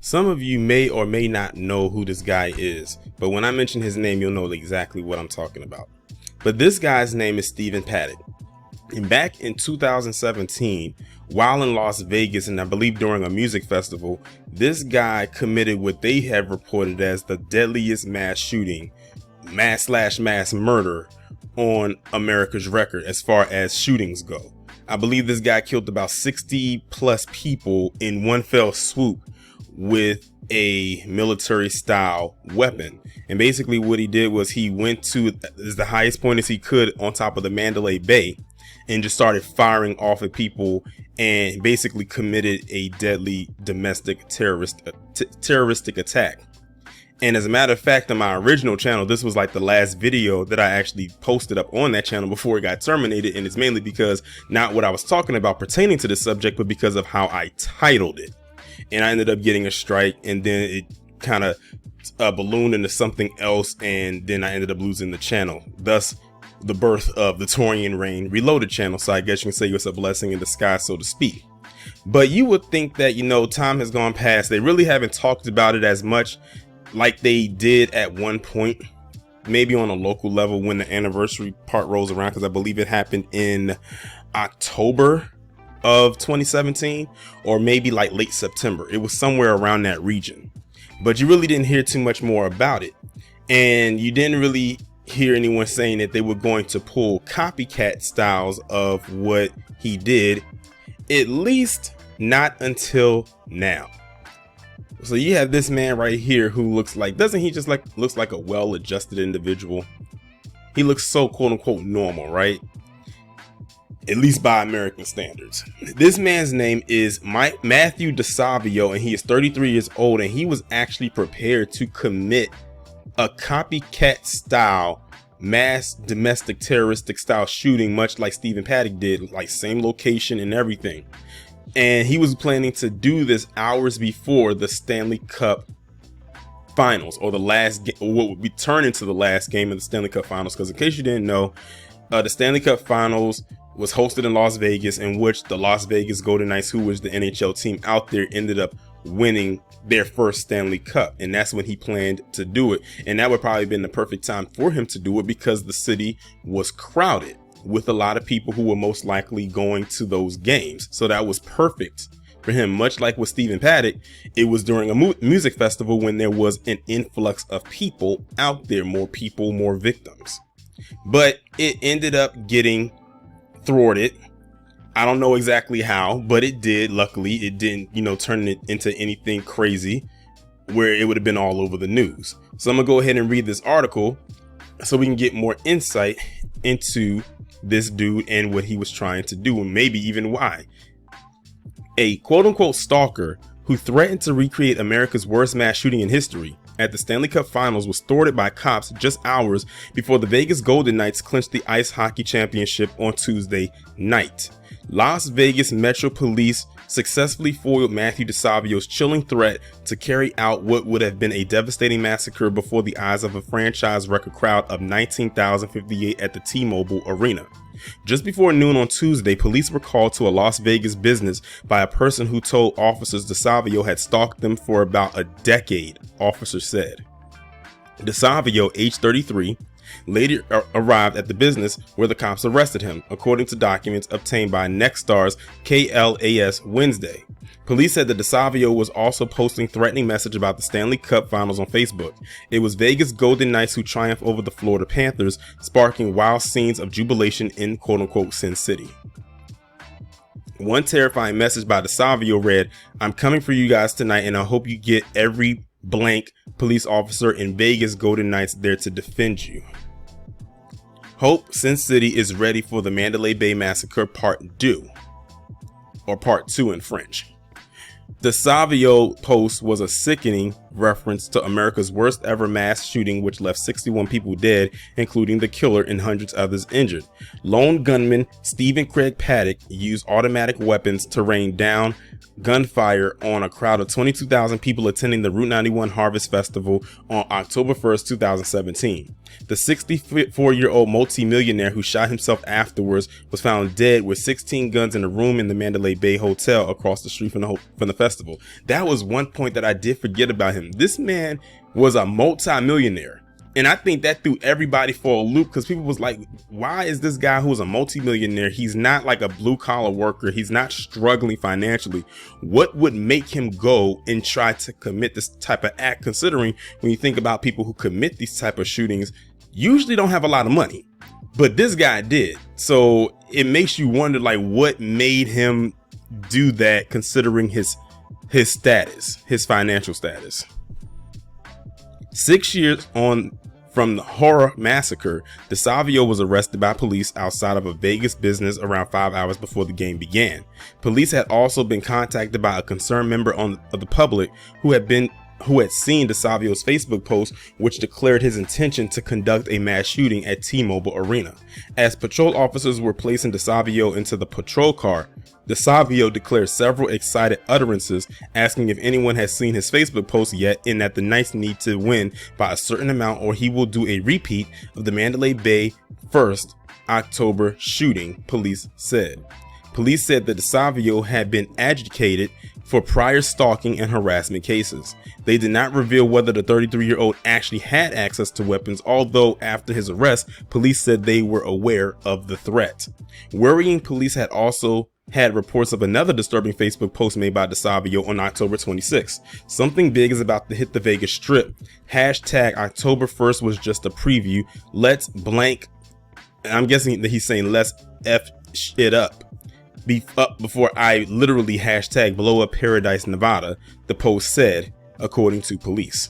Some of you may or may not know who this guy is, but when I mention his name, you'll know exactly what I'm talking about. But this guy's name is Stephen Paddock. And back in 2017, while in Las Vegas, and I believe during a music festival, this guy committed what they have reported as the deadliest mass shooting, mass murder on America's record as far as shootings go. I believe this guy killed about 60 plus people in one fell swoop with a military style weapon. And basically what he did was he went to the highest point as he could on top of the Mandalay Bay and just started firing off at people and basically committed a deadly domestic terroristic attack. And as a matter of fact, on my original channel, this was like the last video that I actually posted up on that channel before it got terminated. And it's mainly because not what I was talking about pertaining to the subject, but because of how I titled it. And I ended up getting a strike, and then it kind of ballooned into something else, and then I ended up losing the channel. Thus, the birth of the Taurean Reign Reloaded channel. So I guess you can say it's a blessing in disguise, so to speak. But you would think that, time has gone past. They really haven't talked about it as much like they did at one point, maybe on a local level when the anniversary part rolls around, because I believe it happened in October of 2017, or maybe like late September. It was somewhere around that region, but you really didn't hear too much more about it. And you didn't really hear anyone saying that they were going to pull copycat styles of what he did, at least not until now. So you have this man right here who looks like, doesn't he just looks like a well-adjusted individual? He looks so quote unquote normal, right? At least by American standards. This man's name is Matthew DeSavio, and he is 33 years old, and he was actually prepared to commit a copycat style mass domestic terroristic style shooting, much like Stephen Paddock did, like same location and everything. And he was planning to do this hours before the Stanley Cup Finals, or the last game, what would be turned into the last game of the Stanley Cup Finals. Because in case you didn't know, the Stanley Cup Finals was hosted in Las Vegas, in which the Las Vegas Golden Knights, who was the NHL team out there, ended up winning their first Stanley Cup. And that's when he planned to do it. And that would probably have been the perfect time for him to do it, because the city was crowded with a lot of people who were most likely going to those games. So that was perfect for him. Much like with Stephen Paddock, it was during a music festival when there was an influx of people out there, more people, more victims. But it ended up getting thwarted. I don't know exactly how, but it did. Luckily, it didn't, turn it into anything crazy where it would have been all over the news. So I'm gonna go ahead and read this article so we can get more insight into this dude and what he was trying to do, and maybe even why. A quote unquote stalker who threatened to recreate America's worst mass shooting in history at the Stanley Cup Finals was thwarted by cops just hours before the Vegas Golden Knights clinched the ice hockey championship on Tuesday night. Las Vegas Metro Police successfully foiled Matthew DeSavio's chilling threat to carry out what would have been a devastating massacre before the eyes of a franchise record crowd of 19,058 at the T-Mobile Arena. Just before noon on Tuesday, police were called to a Las Vegas business by a person who told officers DeSavio had stalked them for about a decade, officers said. DeSavio, age 33, later arrived at the business where the cops arrested him, according to documents obtained by Nexstar's KLAS Wednesday. Police said that DeSavio was also posting threatening messages about the Stanley Cup Finals on Facebook. It was Vegas Golden Knights who triumphed over the Florida Panthers, sparking wild scenes of jubilation in quote-unquote Sin City. One terrifying message by DeSavio read, "I'm coming for you guys tonight, and I hope you get every blank police officer in Vegas Golden Knights there to defend you. Hope Sin City is ready for the Mandalay Bay Massacre Part 2, or Part 2 in French." The DeSavio post was a sickening reference to America's worst ever mass shooting, which left 61 people dead, including the killer, and hundreds others injured. Lone gunman Stephen Craig Paddock used automatic weapons to rain down gunfire on a crowd of 22,000 people attending the Route 91 Harvest Festival on October 1st, 2017. The 64-year-old multi-millionaire who shot himself afterwards was found dead with 16 guns in a room in the Mandalay Bay Hotel across the street from the festival. That was one point that I did forget about him. This man was a multi-millionaire. And I think that threw everybody for a loop, because people was like, why is this guy who's a multimillionaire? He's not like a blue collar worker. He's not struggling financially. What would make him go and try to commit this type of act? Considering when you think about people who commit these type of shootings, usually don't have a lot of money, but this guy did. So it makes you wonder, like, what made him do that, considering his status, his financial status. 6 years on from the horror massacre, DeSavio was arrested by police outside of a Vegas business around 5 hours before the game began. Police had also been contacted by a concerned member of the public who had seen DeSavio's Facebook post, which declared his intention to conduct a mass shooting at T-Mobile Arena. As patrol officers were placing DeSavio into the patrol car, DeSavio declared several excited utterances, asking if anyone has seen his Facebook post yet, and that the Knights need to win by a certain amount or he will do a repeat of the Mandalay Bay 1st October shooting, police said. Police said that DeSavio had been adjudicated for prior stalking and harassment cases. They did not reveal whether the 33-year-old actually had access to weapons, although after his arrest, police said they were aware of the threat. Worrying police had also had reports of another disturbing Facebook post made by DeSavio on October 26. Something big is about to hit the Vegas Strip. Hashtag October 1st was just a preview. Let's blank. I'm guessing that he's saying let's F shit up. Be up before I literally hashtag blow up Paradise, Nevada, the post said, according to police.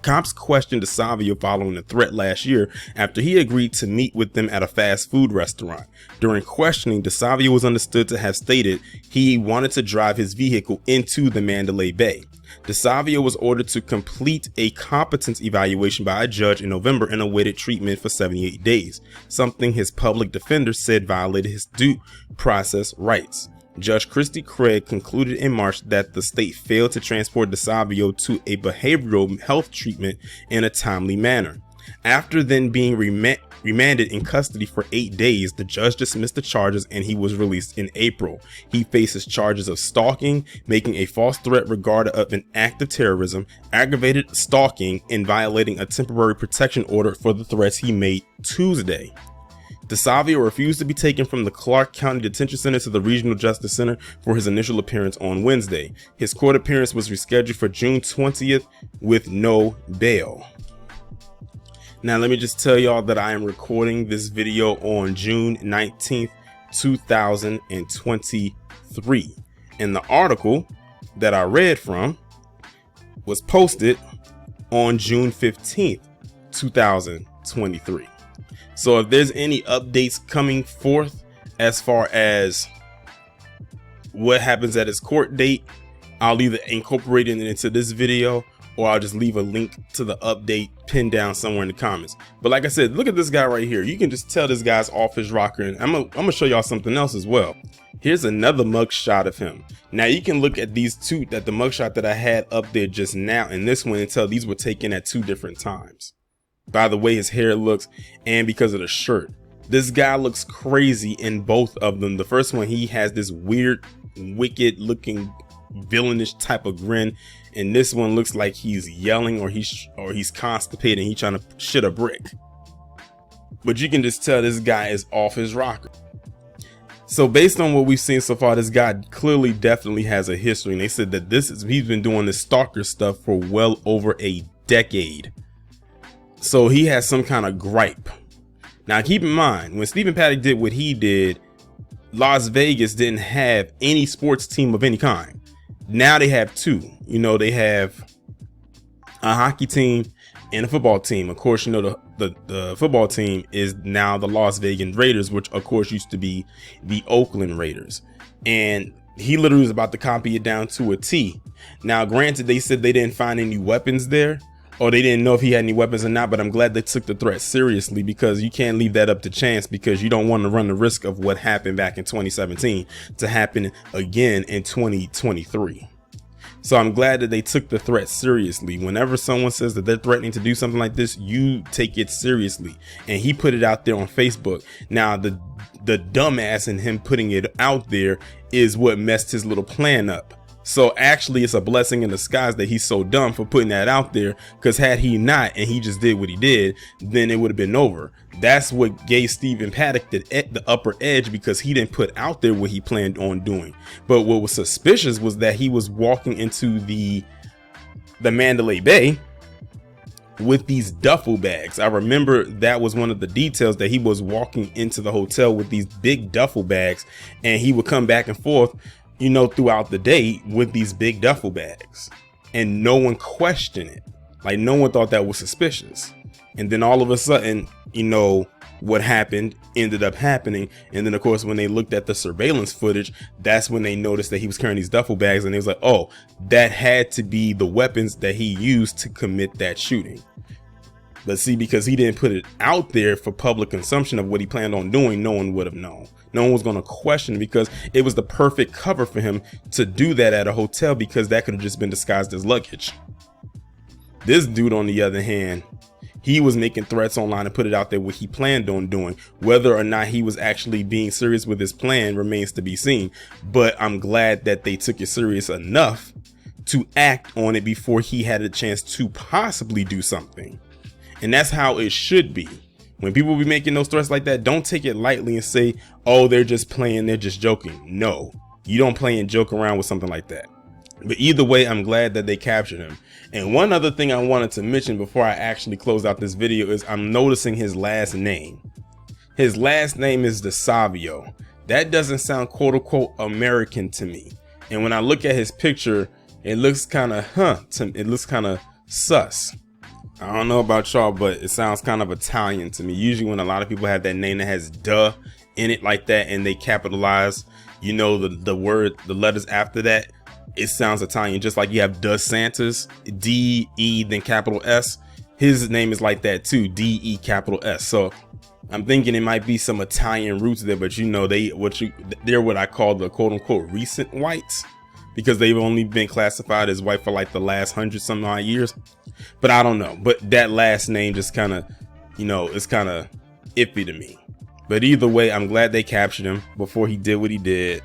Cops questioned DeSavio following the threat last year after he agreed to meet with them at a fast food restaurant. During questioning, DeSavio was understood to have stated he wanted to drive his vehicle into the Mandalay Bay. DeSavio was ordered to complete a competence evaluation by a judge in November and awaited treatment for 78 days, something his public defender said violated his due process rights. Judge Christy Craig concluded in March that the state failed to transport DeSavio to a behavioral health treatment in a timely manner. After then being remanded in custody for 8 days, the judge dismissed the charges and he was released in April. He faces charges of stalking, making a false threat regarding an act of terrorism, aggravated stalking, and violating a temporary protection order for the threats he made Tuesday. DeSavio refused to be taken from the Clark County Detention Center to the Regional Justice Center for his initial appearance on Wednesday. His court appearance was rescheduled for June 20th with no bail. Now, let me just tell y'all that I am recording this video on June 19th, 2023. And the article that I read from was posted on June 15th, 2023. So if there's any updates coming forth as far as what happens at his court date, I'll either incorporate it into this video or I'll just leave a link to the update pinned down somewhere in the comments. But like I said, look at this guy right here. You can just tell this guy's off his rocker. And I'm gonna show y'all something else as well. Here's another mugshot of him. Now you can look at these two, that the mugshot that I had up there just now and this one, and tell these were taken at two different times. By the way his hair looks and because of the shirt. This guy looks crazy in both of them. The first one, he has this weird, wicked looking villainish type of grin, and this one looks like he's yelling or he's constipated and he's trying to shit a brick. But you can just tell this guy is off his rocker. So based on what we've seen so far, this guy clearly definitely has a history, and they said that he's been doing this stalker stuff for well over a decade. So he has some kind of gripe. Now keep in mind, when Stephen Paddock did what he did, Las Vegas didn't have any sports team of any kind. Now they have two. You know, they have a hockey team and a football team. Of course, you know, the football team is now the Las Vegas Raiders, which of course used to be the Oakland Raiders. And he literally was about to copy it down to a T. Now, granted, they said they didn't find any weapons there, or they didn't know if he had any weapons or not, but I'm glad they took the threat seriously, because you can't leave that up to chance, because you don't want to run the risk of what happened back in 2017 to happen again in 2023. So I'm glad that they took the threat seriously. Whenever someone says that they're threatening to do something like this, you take it seriously. And he put it out there on Facebook. Now, the dumbass in him putting it out there is what messed his little plan up. So actually, it's a blessing in disguise that he's so dumb for putting that out there, because had he not, and he just did what he did, then it would have been over. That's what gave Stephen Paddock the upper edge, because he didn't put out there what he planned on doing. But what was suspicious was that he was walking into the Mandalay Bay with these duffel bags. I remember that was one of the details, that he was walking into the hotel with these big duffel bags, and he would come back and forth, you know, throughout the day with these big duffel bags, and no one questioned it. Like, no one thought that was suspicious. And then all of a sudden, you know, what happened ended up happening. And then of course, when they looked at the surveillance footage, that's when they noticed that he was carrying these duffel bags, and it was like, oh, that had to be the weapons that he used to commit that shooting. But see, because he didn't put it out there for public consumption of what he planned on doing, no one would have known. No one was going to question it, because it was the perfect cover for him to do that at a hotel, because that could have just been disguised as luggage. This dude, on the other hand, he was making threats online and put it out there what he planned on doing. Whether or not he was actually being serious with his plan remains to be seen. But I'm glad that they took it serious enough to act on it before he had a chance to possibly do something. And that's how it should be. When people be making those threats like that, don't take it lightly and say, oh, they're just playing, they're just joking. No, you don't play and joke around with something like that. But either way, I'm glad that they captured him. And one other thing I wanted to mention before I actually close out this video is I'm noticing his last name. His last name is DeSavio. That doesn't sound quote unquote American to me. And when I look at his picture, it looks kind of, it looks kind of sus. I don't know about y'all, but it sounds kind of Italian to me. Usually when a lot of people have that name that has "duh" in it like that, and they capitalize, you know, the letters after that, it sounds Italian. Just like you have DeSantis, D-E, then capital S. His name is like that too, D-E, capital S. So I'm thinking it might be some Italian roots there, but you know, they're what I call the quote unquote recent whites, because they've only been classified as white for like the last 100-some odd years. But I don't know. But that last name just kind of, you know, it's kind of iffy to me. But either way, I'm glad they captured him before he did what he did.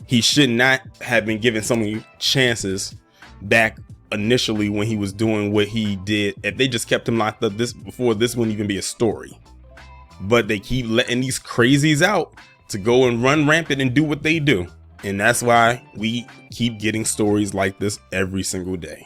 He should not have been given so many chances back initially when he was doing what he did. If they just kept him locked up before this wouldn't even be a story. But they keep letting these crazies out to go and run rampant and do what they do. And that's why we keep getting stories like this every single day.